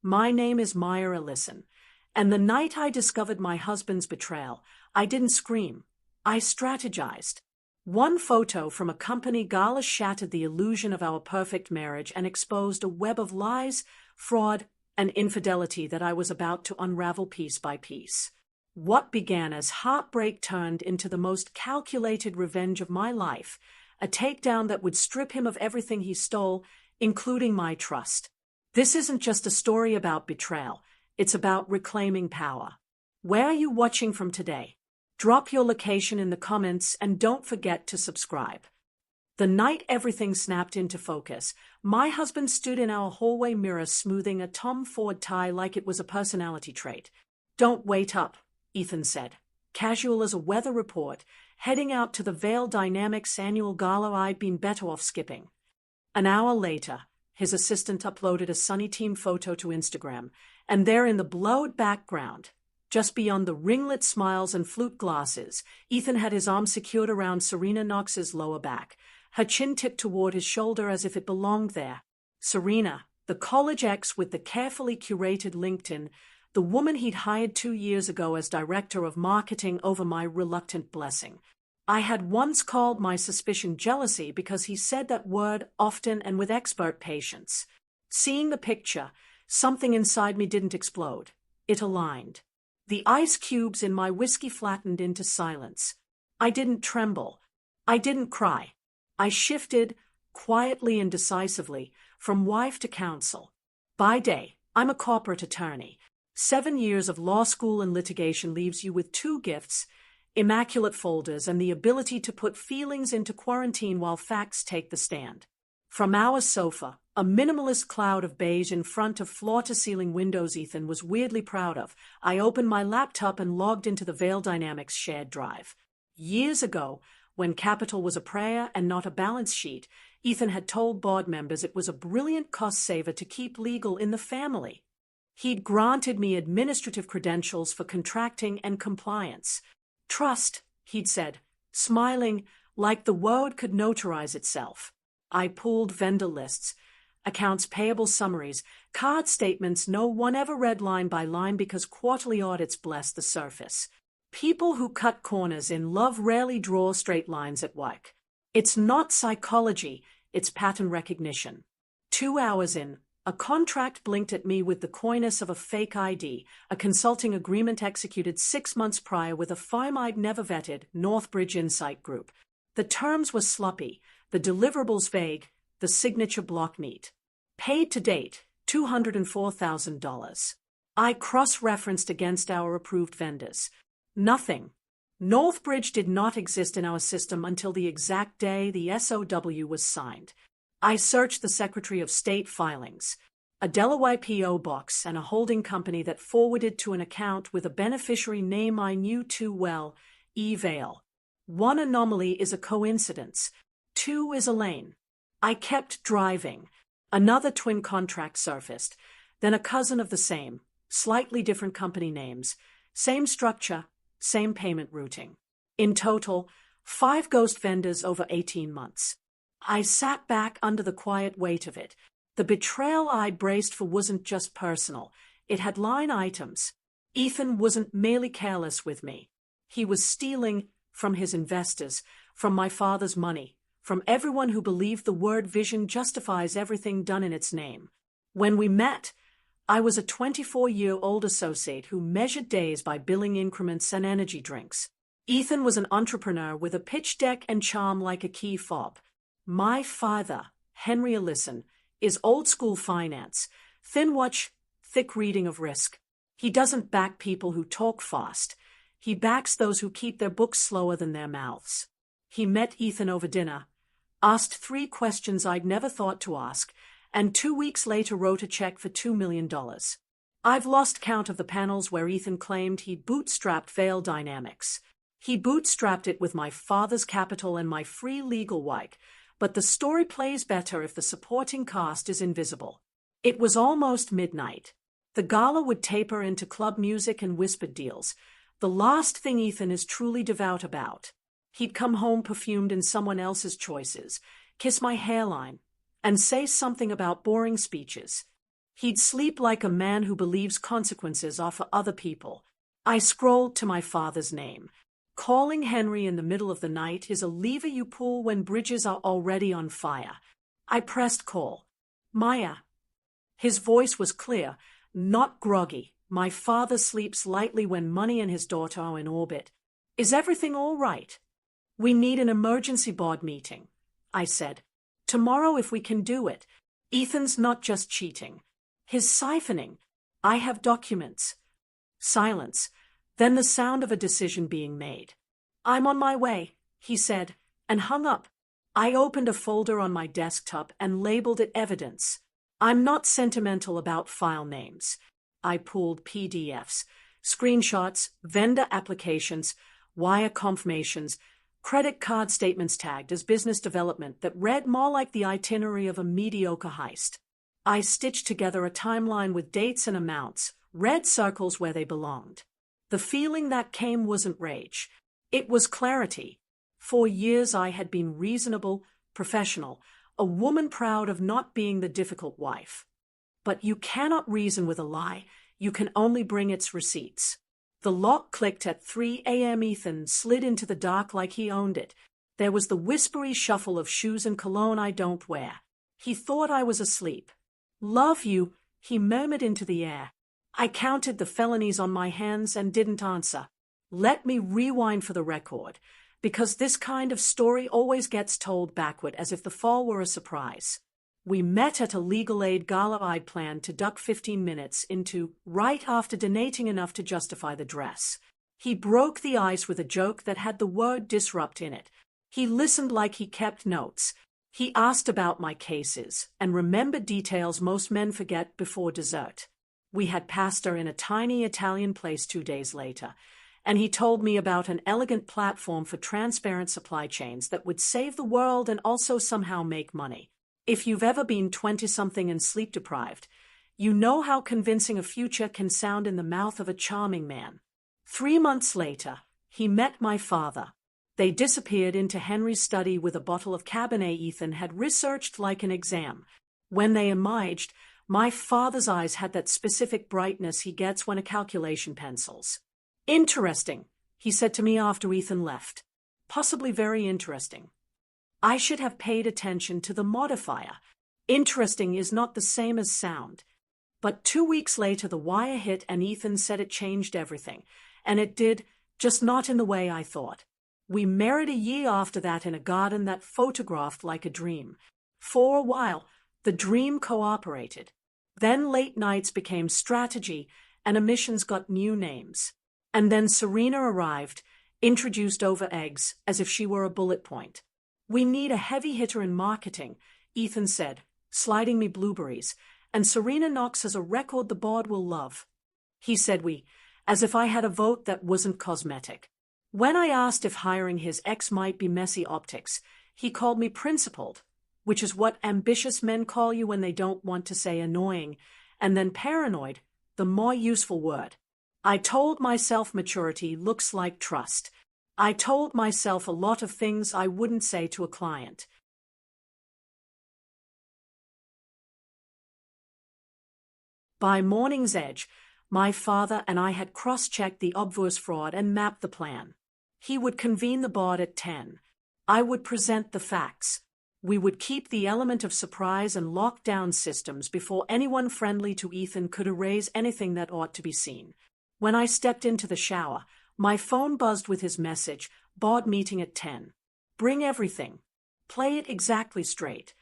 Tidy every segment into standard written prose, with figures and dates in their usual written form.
My name is Ellison, and the night I discovered my husband's betrayal, I didn't scream. I strategized. One photo from a company Gala shattered the illusion of our perfect marriage and exposed a web of lies, fraud, and infidelity that I was about to unravel piece by piece. What began as heartbreak turned into the most calculated revenge of my life, a takedown that would strip him of everything he stole, including my trust. This isn't just a story about betrayal, it's about reclaiming power. Where are you watching from today? Drop your location in the comments and don't forget to subscribe. The night everything snapped into focus, my husband stood in our hallway mirror smoothing a Tom Ford tie like it was a personality trait. "Don't wait up," Ethan said, casual as a weather report, heading out to the Veil Dynamics annual gala I'd been better off skipping. An hour later, his assistant uploaded a sunny team photo to Instagram, and there in the blurred background, just beyond the ringlet smiles and flute glasses, Ethan had his arm secured around Serena Knox's lower back, her chin tipped toward his shoulder as if it belonged there. Serena, the college ex with the carefully curated LinkedIn, the woman he'd hired 2 years ago as director of marketing over my reluctant blessing. I had once called my suspicion jealousy because he said that word often and with expert patience. Seeing the picture, something inside me didn't explode. It aligned. The ice cubes in my whiskey flattened into silence. I didn't tremble. I didn't cry. I shifted, quietly and decisively, from wife to counsel. By day, I'm a corporate attorney. 7 years of law school and litigation leaves you with 2 gifts: immaculate folders and the ability to put feelings into quarantine while facts take the stand. From our sofa, a minimalist cloud of beige in front of floor-to-ceiling windows Ethan was weirdly proud of, I opened my laptop and logged into the Veil Dynamics shared drive. Years ago, when capital was a prayer and not a balance sheet, Ethan had told board members it was a brilliant cost-saver to keep legal in the family. He'd granted me administrative credentials for contracting and compliance. "Trust," he'd said, smiling like the word could notarize itself. I pulled vendor lists, accounts payable summaries, card statements no one ever read line by line because quarterly audits blessed the surface. People who cut corners in love rarely draw straight lines at work. It's not psychology, it's pattern recognition. 2 hours in, a contract blinked at me with the coyness of a fake ID, a consulting agreement executed 6 months prior with a firm I'd never vetted, Northbridge Insight Group. The terms were sloppy, the deliverables vague, the signature block neat. Paid to date, $204,000. I cross-referenced against our approved vendors. Nothing. Northbridge did not exist in our system until the exact day the SOW was signed. I searched the Secretary of State filings, a Delaware P.O. box, and a holding company that forwarded to an account with a beneficiary name I knew too well, E-Veil. One anomaly is a coincidence. 2 is a lane. I kept driving. Another twin contract surfaced, then a cousin of the same, slightly different company names, same structure, same payment routing. In total, 5 ghost vendors over 18 months. I sat back under the quiet weight of it. The betrayal I braced for wasn't just personal. It had line items. Ethan wasn't merely careless with me. He was stealing from his investors, from my father's money, from everyone who believed the word vision justifies everything done in its name. When we met, I was a 24-year-old associate who measured days by billing increments and energy drinks. Ethan was an entrepreneur with a pitch deck and charm like a key fob. My father, Henry Ellison, is old-school finance, thin watch, thick reading of risk. He doesn't back people who talk fast. He backs those who keep their books slower than their mouths. He met Ethan over dinner, asked 3 questions I'd never thought to ask, and 2 weeks later wrote a check for $2 million. I've lost count of the panels where Ethan claimed he'd bootstrapped Veil Dynamics. He bootstrapped it with my father's capital and my free legal work, but the story plays better if the supporting cast is invisible. It was almost midnight. The gala would taper into club music and whispered deals, the last thing Ethan is truly devout about. He'd come home perfumed in someone else's choices, kiss my hairline, and say something about boring speeches. He'd sleep like a man who believes consequences are for other people. I scrolled to my father's name. Calling Henry in the middle of the night is a lever you pull when bridges are already on fire. I pressed call. Maya. His voice was clear, not groggy. My father sleeps lightly when money and his daughter are in orbit. Is everything all right? We need an emergency board meeting, I said. Tomorrow if we can do it. Ethan's not just cheating. He's siphoning. I have documents. Silence. Then the sound of a decision being made. I'm on my way, he said, and hung up. I opened a folder on my desktop and labeled it evidence. I'm not sentimental about file names. I pulled PDFs, screenshots, vendor applications, wire confirmations, credit card statements tagged as business development that read more like the itinerary of a mediocre heist. I stitched together a timeline with dates and amounts, red circles where they belonged. The feeling that came wasn't rage. It was clarity. For years I had been reasonable, professional, a woman proud of not being the difficult wife. But you cannot reason with a lie, you can only bring its receipts. The lock clicked at 3 a.m. Ethan slid into the dark like he owned it. There was the whispery shuffle of shoes and cologne I don't wear. He thought I was asleep. Love you, he murmured into the air. I counted the felonies on my hands and didn't answer. Let me rewind for the record, because this kind of story always gets told backward as if the fall were a surprise. We met at a legal aid gala. I'd planned to duck 15 minutes into, right after donating enough to justify the dress. He broke the ice with a joke that had the word disrupt in it. He listened like he kept notes. He asked about my cases and remembered details most men forget before dessert. We had pasta in a tiny Italian place 2 days later, and he told me about an elegant platform for transparent supply chains that would save the world and also somehow make money. If you've ever been 20-something and sleep-deprived, you know how convincing a future can sound in the mouth of a charming man. 3 months later, he met my father. They disappeared into Henry's study with a bottle of Cabernet Ethan had researched like an exam. When they emerged, my father's eyes had that specific brightness he gets when a calculation pencils. Interesting, he said to me after Ethan left. Possibly very interesting. I should have paid attention to the modifier. Interesting is not the same as sound. But 2 weeks later the wire hit and Ethan said it changed everything. And it did, just not in the way I thought. We married a year after that in a garden that photographed like a dream. For a while, the dream cooperated. Then late nights became strategy and emissions got new names. And then Serena arrived, introduced over eggs as if she were a bullet point. We need a heavy hitter in marketing, Ethan said, sliding me blueberries, and Serena Knox has a record the board will love. He said we, as if I had a vote that wasn't cosmetic. When I asked if hiring his ex might be messy optics, he called me principled, which is what ambitious men call you when they don't want to say annoying, and then paranoid, the more useful word. I told myself maturity looks like trust. I told myself a lot of things I wouldn't say to a client. By morning's edge, my father and I had cross-checked the obvious fraud and mapped the plan. He would convene the board at 10. I would present the facts. We would keep the element of surprise and lock down systems before anyone friendly to Ethan could erase anything that ought to be seen. When I stepped into the shower, my phone buzzed with his message, board meeting at 10. Bring everything. Play it exactly straight.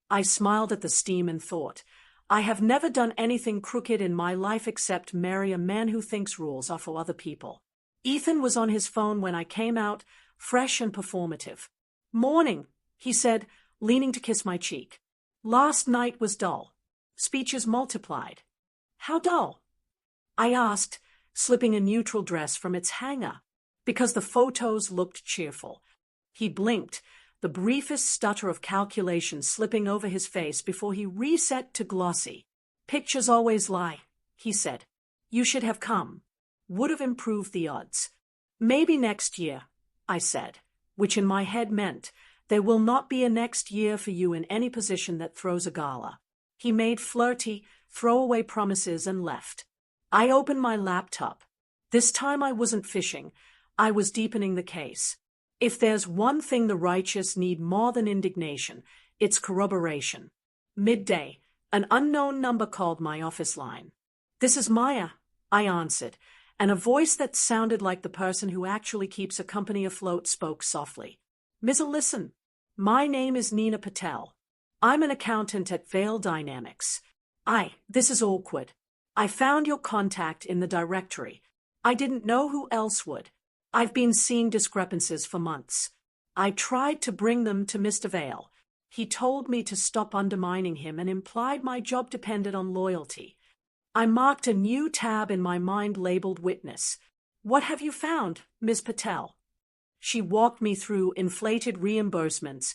I smiled at the steam and thought, I have never done anything crooked in my life except marry a man who thinks rules are for other people. Ethan was on his phone when I came out, fresh and performative. Morning, he said, leaning to kiss my cheek. Last night was dull. Speeches multiplied. How dull? I asked, slipping a neutral dress from its hanger, because the photos looked cheerful. He blinked, the briefest stutter of calculation slipping over his face before he reset to glossy. Pictures always lie, he said. You should have come. Would have improved the odds. Maybe next year, I said, which in my head meant there will not be a next year for you in any position that throws a gala. He made flirty, throwaway promises, and left. I opened my laptop. This time I wasn't fishing. I was deepening the case. If there's one thing the righteous need more than indignation, it's corroboration. Midday, an unknown number called my office line. "This is Maya," I answered, and a voice that sounded like the person who actually keeps a company afloat spoke softly. "Miss Ellison, my name is Nina Patel. I'm an accountant at Veil Dynamics. This is awkward. I found your contact in the directory. I didn't know who else would. I've been seeing discrepancies for months. I tried to bring them to Mr. Veil. He told me to stop undermining him and implied my job depended on loyalty. I marked a new tab in my mind labeled Witness. What have you found, Ms. Patel?" She walked me through inflated reimbursements,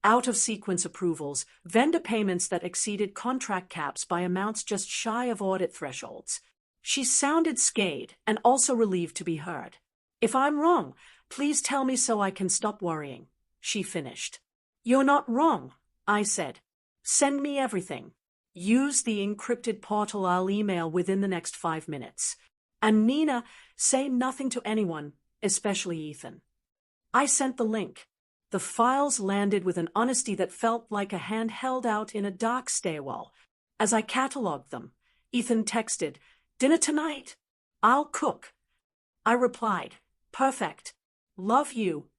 out-of-sequence approvals, vendor payments that exceeded contract caps by amounts just shy of audit thresholds. She sounded scared and also relieved to be heard. "If I'm wrong, please tell me so I can stop worrying," she finished. "You're not wrong," I said. "Send me everything. Use the encrypted portal. I'll email within the next 5 minutes. And Nina, say nothing to anyone, especially Ethan." I sent the link. The files landed with an honesty that felt like a hand held out in a dark stairwell. As I cataloged them, Ethan texted, "Dinner tonight? I'll cook." I replied, "Perfect. Love you."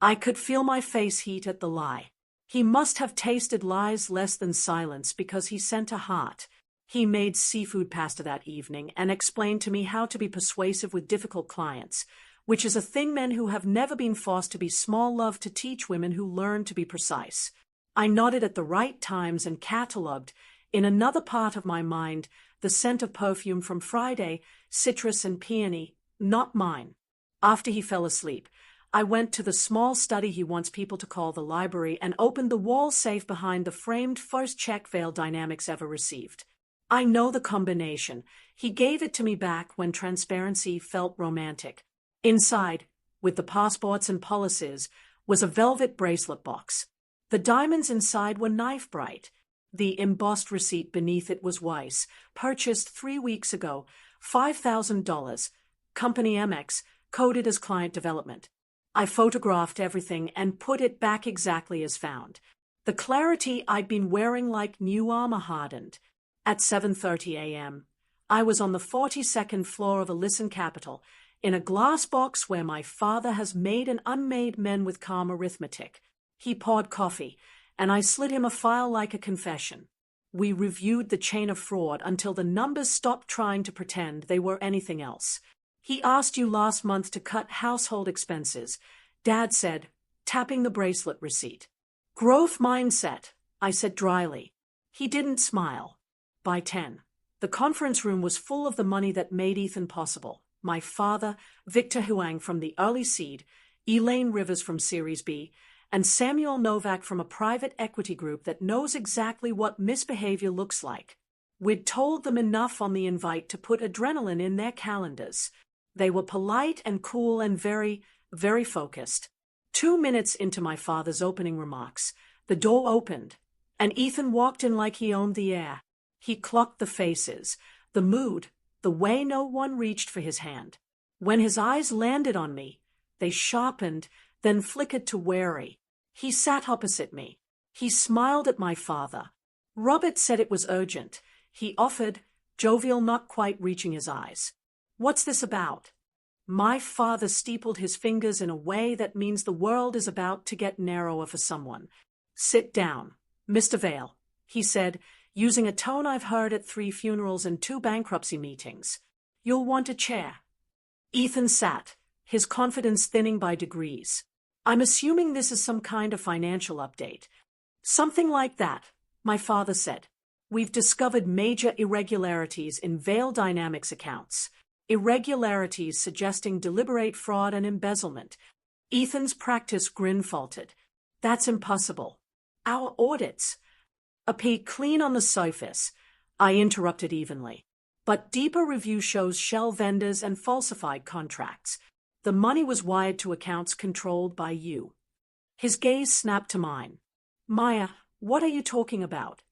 I could feel my face heat at the lie. He must have tasted lies less than silence because he sent a heart. He made seafood pasta that evening and explained to me how to be persuasive with difficult clients, which is a thing men who have never been forced to be small love to teach women who learn to be precise. I nodded at the right times and catalogued, in another part of my mind, the scent of perfume from Friday, citrus and peony, not mine. After he fell asleep, I went to the small study he wants people to call the library and opened the wall safe behind the framed first check Veil Dynamics ever received. I know the combination. He gave it to me back when transparency felt romantic. Inside, with the passports and policies, was a velvet bracelet box. The diamonds inside were knife bright. The embossed receipt beneath it was Weiss, purchased 3 weeks ago, $5,000, Company MX, coded as client development. I photographed everything and put it back exactly as found. The clarity I'd been wearing like new armor hardened. At 7:30 a.m., I was on the 42nd floor of Ellison Capital, in a glass box where my father has made and unmade men with calm arithmetic. He poured coffee, and I slid him a file like a confession. We reviewed the chain of fraud until the numbers stopped trying to pretend they were anything else. "He asked you last month to cut household expenses," Dad said, tapping the bracelet receipt. "Growth mindset," I said dryly. He didn't smile. By 10, the conference room was full of the money that made Ethan possible. My father, Victor Huang from the early seed, Elaine Rivers from Series B, and Samuel Novak from a private equity group that knows exactly what misbehavior looks like. We'd told them enough on the invite to put adrenaline in their calendars. They were polite and cool and very, very focused. 2 minutes into my father's opening remarks, the door opened, and Ethan walked in like he owned the air. He clocked the faces, the mood, the way no one reached for his hand. When his eyes landed on me, they sharpened, then flickered to wary. He sat opposite me. He smiled at my father. "Robert said it was urgent," he offered, jovial not quite reaching his eyes. "What's this about?" My father steepled his fingers in a way that means the world is about to get narrower for someone. "Sit down, Mr. Veil," he said, using a tone I've heard at 3 funerals and 2 bankruptcy meetings. "You'll want a chair." Ethan sat, his confidence thinning by degrees. "I'm assuming this is some kind of financial update." "Something like that," my father said. "We've discovered major irregularities in Veil Dynamics accounts. Irregularities suggesting deliberate fraud and embezzlement." Ethan's practiced grin faltered. "That's impossible. Our audits." "Appear clean on the surface," I interrupted evenly. "But deeper review shows shell vendors and falsified contracts. The money was wired to accounts controlled by you." His gaze snapped to mine. "Maya, what are you talking about?"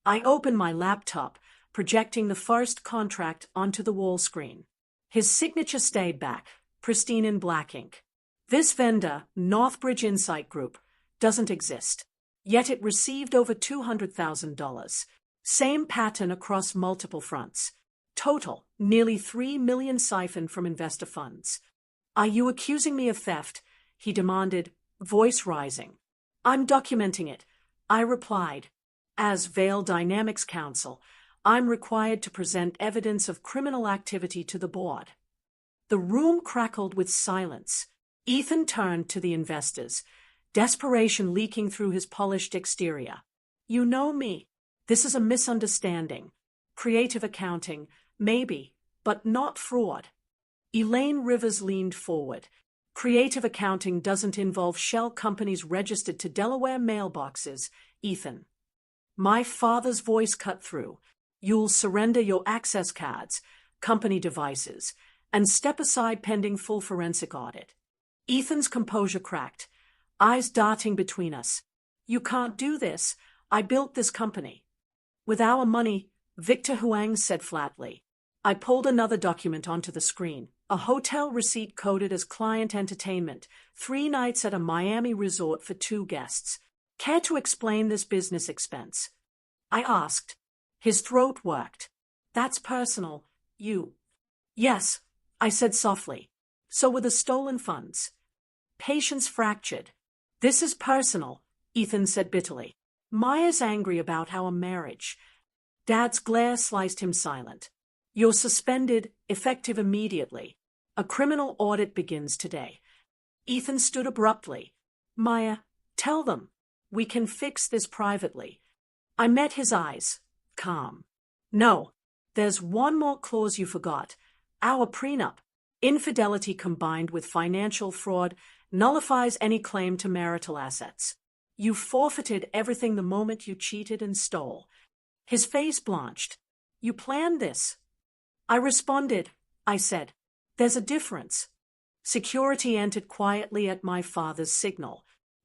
I opened my laptop, projecting the first contract onto the wall screen. His signature stayed back, pristine in black ink. This vendor, Northbridge Insight Group, doesn't exist. Yet it received over $200,000. Same pattern across multiple fronts. Total, nearly $3 million siphoned from investor funds. Are you accusing me of theft? He demanded, voice rising. I'm documenting it, I replied. As Vail Dynamics counsel, I'm required to present evidence of criminal activity to the board. The room crackled with silence. Ethan turned to the investors, desperation leaking through his polished exterior. You know me. This is a misunderstanding. Creative accounting, maybe, but not fraud. Elaine Rivers leaned forward. Creative accounting doesn't involve shell companies registered to Delaware mailboxes, Ethan. My father's voice cut through. You'll surrender your access cards, company devices, and step aside pending full forensic audit. Ethan's composure cracked, eyes darting between us. You can't do this. I built this company. With our money, Victor Huang said flatly. I pulled another document onto the screen, a hotel receipt coded as client entertainment, 3 nights at a Miami resort for 2 guests. Care to explain this business expense? I asked. His throat worked. That's personal, you. Yes, I said softly. So were the stolen funds. Patience fractured. This is personal, Ethan said bitterly. Maya's angry about our marriage. Dad's glare sliced him silent. You're suspended, effective immediately. A criminal audit begins today. Ethan stood abruptly. Maya, tell them. We can fix this privately. I met his eyes. Calm. No, there's one more clause you forgot. Our prenup. Infidelity combined with financial fraud nullifies any claim to marital assets. You forfeited everything the moment you cheated and stole. His face blanched. You planned this. I responded. I said, there's a difference. Security entered quietly at my father's signal.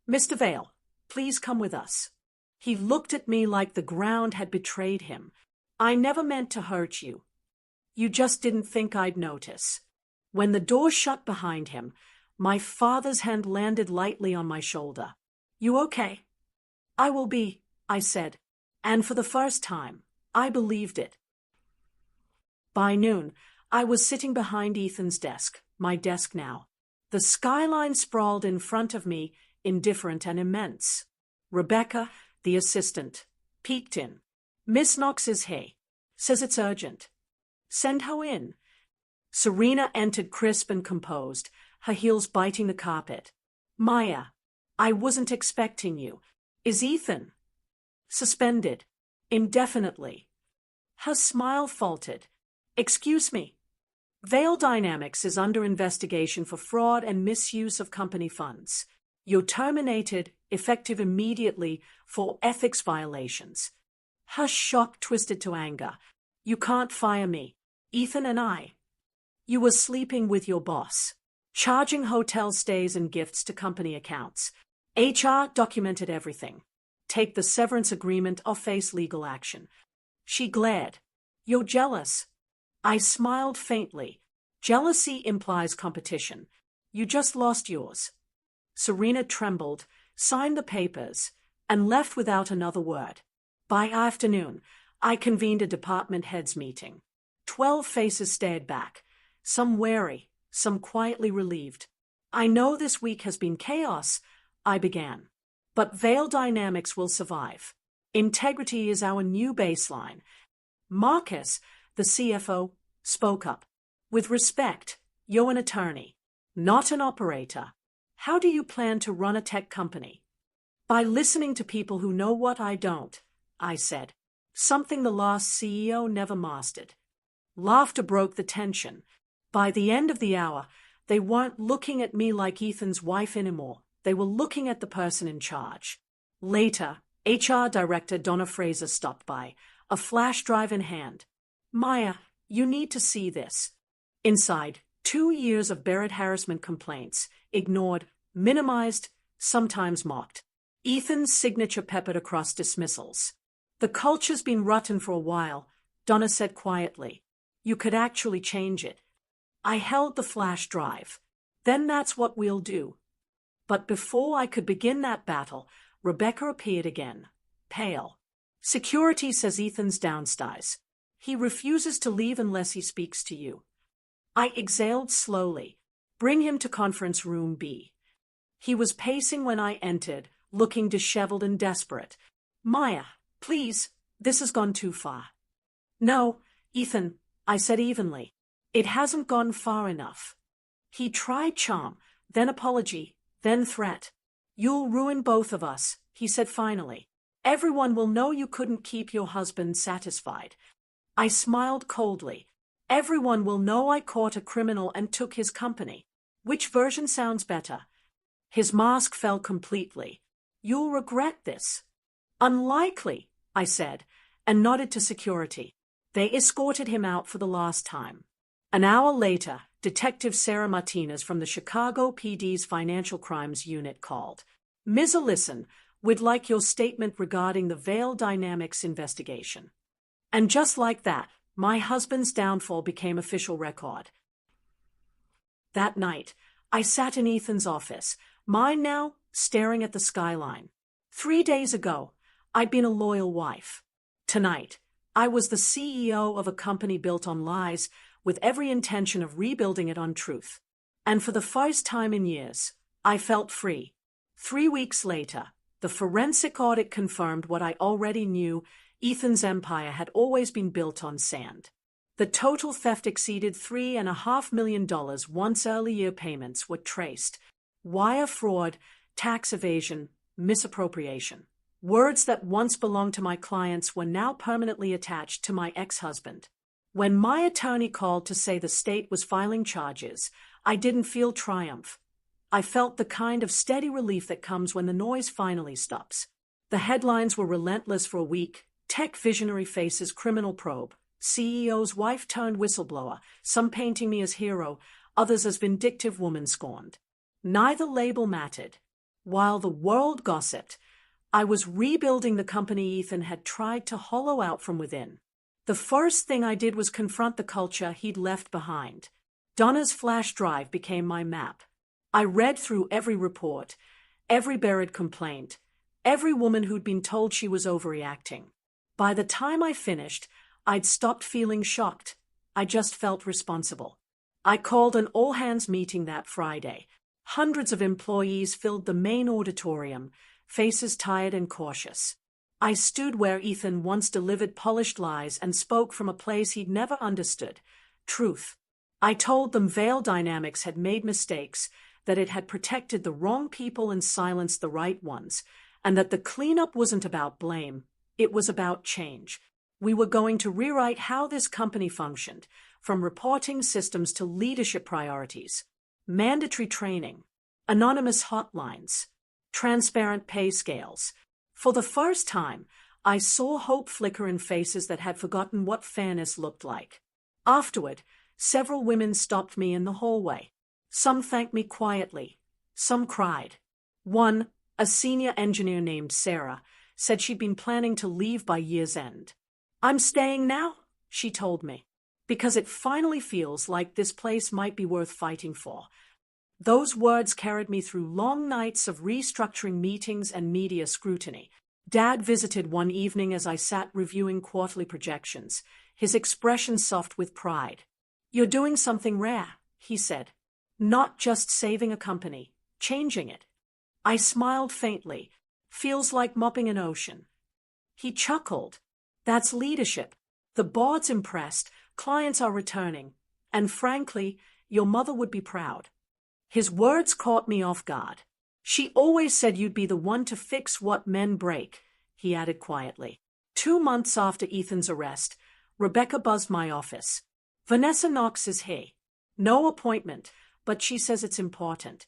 Mr. Vail, please come with us. He looked at me like the ground had betrayed him. I never meant to hurt you. You just didn't think I'd notice. When the door shut behind him, my father's hand landed lightly on my shoulder. You okay? I will be, I said. And for the first time, I believed it. By noon, I was sitting behind Ethan's desk, my desk now. The skyline sprawled in front of me, indifferent and immense. Rebecca, the assistant, peeked in. Miss Knox is here. Says it's urgent. Send her in. Serena entered crisp and composed, her heels biting the carpet. Maya, I wasn't expecting you. Is Ethan? Suspended. Indefinitely. Her smile faltered. Excuse me. Vail Dynamics is under investigation for fraud and misuse of company funds. You're terminated, effective immediately, for ethics violations. Her shock twisted to anger. You can't fire me. Ethan and I. You were sleeping with your boss. Charging hotel stays and gifts to company accounts. HR documented everything. Take the severance agreement or face legal action. She glared. You're jealous. I smiled faintly. Jealousy implies competition. You just lost yours. Serena trembled, signed the papers, and left without another word. By afternoon, I convened a department heads meeting. 12 faces stared back, some wary, some quietly relieved. I know this week has been chaos, I began. But Vail Dynamics will survive. Integrity is our new baseline. Marcus, the CFO, spoke up. With respect, you're an attorney, not an operator. How do you plan to run a tech company? By listening to people who know what I don't, I said. Something the last CEO never mastered. Laughter broke the tension. By the end of the hour, they weren't looking at me like Ethan's wife anymore. They were looking at the person in charge. Later, HR Director Donna Fraser stopped by, a flash drive in hand. Maya, you need to see this. Inside, 2 years of Barrett harassment complaints, ignored, minimized, sometimes mocked. Ethan's signature peppered across dismissals. The culture's been rotten for a while, Donna said quietly. You could actually change it. I held the flash drive. Then that's what we'll do. But before I could begin that battle, Rebecca appeared again, pale. Security says Ethan's downstairs. He refuses to leave unless he speaks to you. I exhaled slowly. Bring him to conference room B. He was pacing when I entered, looking disheveled and desperate. Maya, please, this has gone too far. No, Ethan, I said evenly. It hasn't gone far enough. He tried charm, then apology, then threat. You'll ruin both of us, he said finally. Everyone will know you couldn't keep your husband satisfied. I smiled coldly. Everyone will know I caught a criminal and took his company. Which version sounds better? His mask fell completely. You'll regret this. Unlikely, I said, and nodded to security. They escorted him out for the last time. An hour later, Detective Sarah Martinez from the Chicago PD's Financial Crimes Unit called. Ms. Ellison, we'd like your statement regarding the Veil Dynamics investigation. And just like that, my husband's downfall became official record. That night, I sat in Ethan's office, mine now, staring at the skyline. 3 days ago, I'd been a loyal wife. Tonight, I was the CEO of a company built on lies, with every intention of rebuilding it on truth. And for the first time in years, I felt free. 3 weeks later, the forensic audit confirmed what I already knew. Ethan's empire had always been built on sand. The total theft exceeded $3.5 million once early-year payments were traced. Wire fraud, tax evasion, misappropriation. Words that once belonged to my clients were now permanently attached to my ex-husband. When my attorney called to say the state was filing charges, I didn't feel triumph. I felt the kind of steady relief that comes when the noise finally stops. The headlines were relentless for a week. Tech visionary faces criminal probe. CEO's wife turned whistleblower, some painting me as hero, others as vindictive woman scorned. Neither label mattered. While the world gossiped, I was rebuilding the company Ethan had tried to hollow out from within. The first thing I did was confront the culture he'd left behind. Donna's flash drive became my map. I read through every report, every buried complaint, every woman who'd been told she was overreacting. By the time I finished, I'd stopped feeling shocked. I just felt responsible. I called an all-hands meeting that Friday. Hundreds of employees filled the main auditorium, faces tired and cautious. I stood where Ethan once delivered polished lies and spoke from a place he'd never understood, truth. I told them Veil Dynamics had made mistakes, that it had protected the wrong people and silenced the right ones, and that the cleanup wasn't about blame, it was about change. We were going to rewrite how this company functioned, from reporting systems to leadership priorities, mandatory training, anonymous hotlines, transparent pay scales. For the first time, I saw hope flicker in faces that had forgotten what fairness looked like. Afterward, several women stopped me in the hallway. Some thanked me quietly. Some cried. One, a senior engineer named Sarah, said she'd been planning to leave by year's end. I'm staying now, she told me, because it finally feels like this place might be worth fighting for. Those words carried me through long nights of restructuring meetings and media scrutiny. Dad visited one evening as I sat reviewing quarterly projections, his expression soft with pride. You're doing something rare, he said. Not just saving a company, changing it. I smiled faintly. Feels like mopping an ocean. He chuckled. That's leadership. The board's impressed, clients are returning, and frankly, your mother would be proud. His words caught me off guard. She always said you'd be the one to fix what men break, he added quietly. 2 months after Ethan's arrest, Rebecca buzzed my office. Vanessa Knox is here. No appointment, but she says it's important.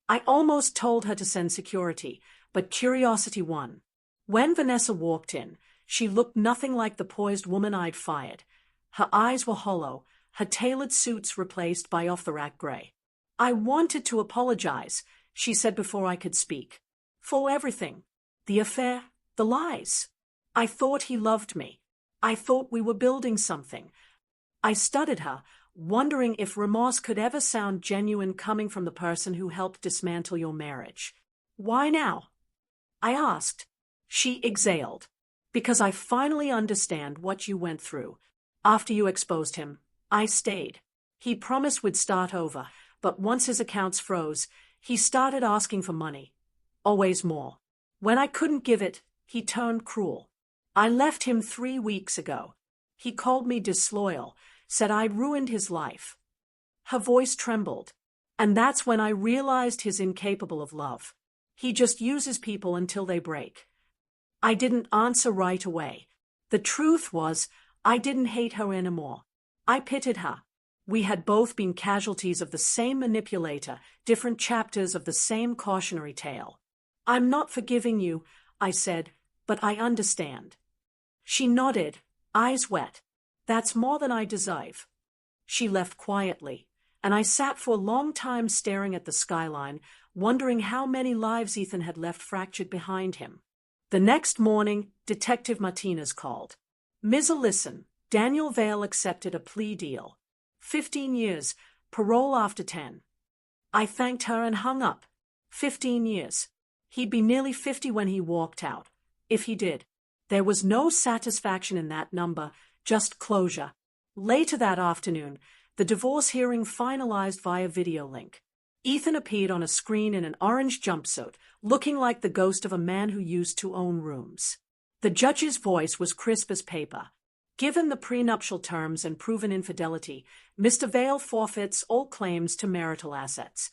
I almost told her to send security, but curiosity won. When Vanessa walked in, she looked nothing like the poised woman I'd fired. Her eyes were hollow, her tailored suits replaced by off-the-rack gray. I wanted to apologize, she said before I could speak. For everything. The affair, the lies. I thought he loved me. I thought we were building something. I studied her, wondering if remorse could ever sound genuine coming from the person who helped dismantle your marriage. Why now? I asked. She exhaled. Because I finally understand what you went through. After you exposed him, I stayed. He promised we'd start over, but once his accounts froze, he started asking for money. Always more. When I couldn't give it, he turned cruel. I left him 3 weeks ago. He called me disloyal, said I'd ruined his life. Her voice trembled. And that's when I realized he's incapable of love. He just uses people until they break. I didn't answer right away. The truth was, I didn't hate her anymore. I pitied her. We had both been casualties of the same manipulator, different chapters of the same cautionary tale. I'm not forgiving you, I said, but I understand. She nodded, eyes wet. That's more than I deserve. She left quietly, and I sat for a long time staring at the skyline, wondering how many lives Ethan had left fractured behind him. The next morning, Detective Martinez called. Ms. Ellison, Daniel Vale accepted a plea deal. 15 years, parole after 10. I thanked her and hung up. 15 years. He'd be nearly 50 when he walked out. If he did. There was no satisfaction in that number, just closure. Later that afternoon, the divorce hearing finalized via video link. Ethan appeared on a screen in an orange jumpsuit, looking like the ghost of a man who used to own rooms. The judge's voice was crisp as paper. Given the prenuptial terms and proven infidelity, Mr. Vale forfeits all claims to marital assets.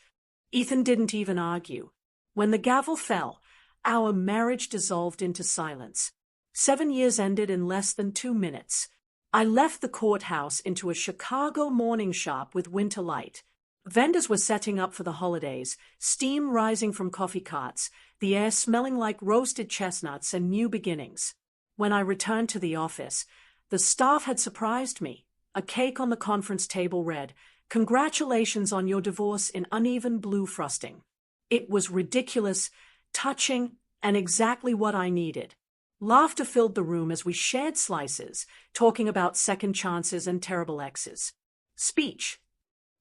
Ethan didn't even argue. When the gavel fell, our marriage dissolved into silence. 7 years ended in less than 2 minutes. I left the courthouse into a Chicago morning shop with winter light. Vendors were setting up for the holidays, steam rising from coffee carts, the air smelling like roasted chestnuts and new beginnings. When I returned to the office, the staff had surprised me. A cake on the conference table read, "Congratulations on your divorce," in uneven blue frosting. It was ridiculous, touching, and exactly what I needed. Laughter filled the room as we shared slices, talking about second chances and terrible exes. Speech.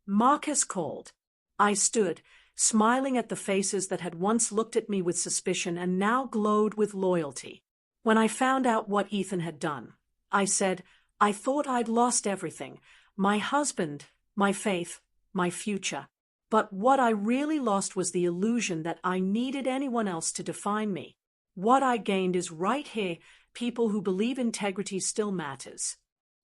Marcus called. I stood, smiling at the faces that had once looked at me with suspicion and now glowed with loyalty. When I found out what Ethan had done, I said, I thought I'd lost everything, my husband, my faith, my future. But what I really lost was the illusion that I needed anyone else to define me. What I gained is right here, people who believe integrity still matters.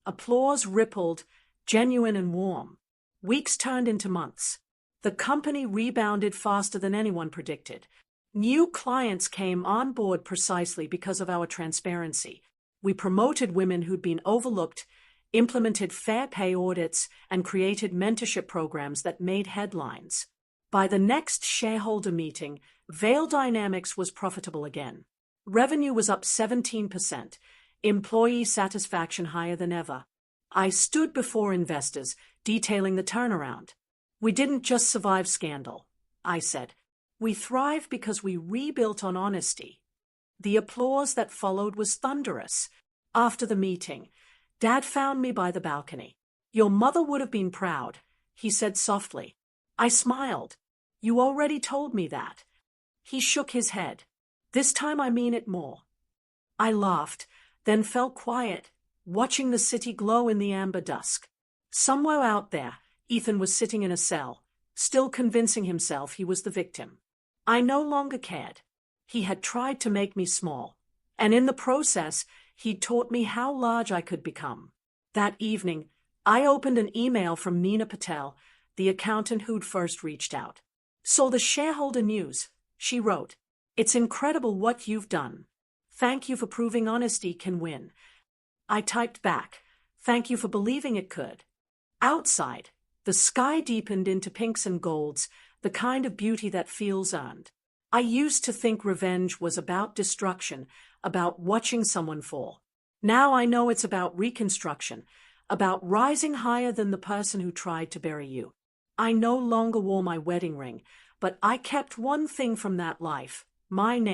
Applause rippled, genuine and warm. Weeks turned into months. The company rebounded faster than anyone predicted. New clients came on board precisely because of our transparency. We promoted women who'd been overlooked, implemented fair pay audits, and created mentorship programs that made headlines. By the next shareholder meeting, Vale Dynamics was profitable again. Revenue was up 17%, employee satisfaction higher than ever. I stood before investors, detailing the turnaround. We didn't just survive scandal, I said. We thrived because we rebuilt on honesty. The applause that followed was thunderous. After the meeting, Dad found me by the balcony. Your mother would have been proud, he said softly. I smiled. You already told me that. He shook his head. This time I mean it more. I laughed, then fell quiet, watching the city glow in the amber dusk. Somewhere out there, Ethan was sitting in a cell, still convincing himself he was the victim. I no longer cared. He had tried to make me small, and in the process, he taught me how large I could become. That evening, I opened an email from Nina Patel, the accountant who'd first reached out. "Saw the shareholder news," she wrote. "It's incredible what you've done. Thank you for proving honesty can win." I typed back, "Thank you for believing it could." Outside, the sky deepened into pinks and golds, the kind of beauty that feels earned. I used to think revenge was about destruction, about watching someone fall. Now I know it's about reconstruction, about rising higher than the person who tried to bury you. I no longer wore my wedding ring, but I kept one thing from that life, my name.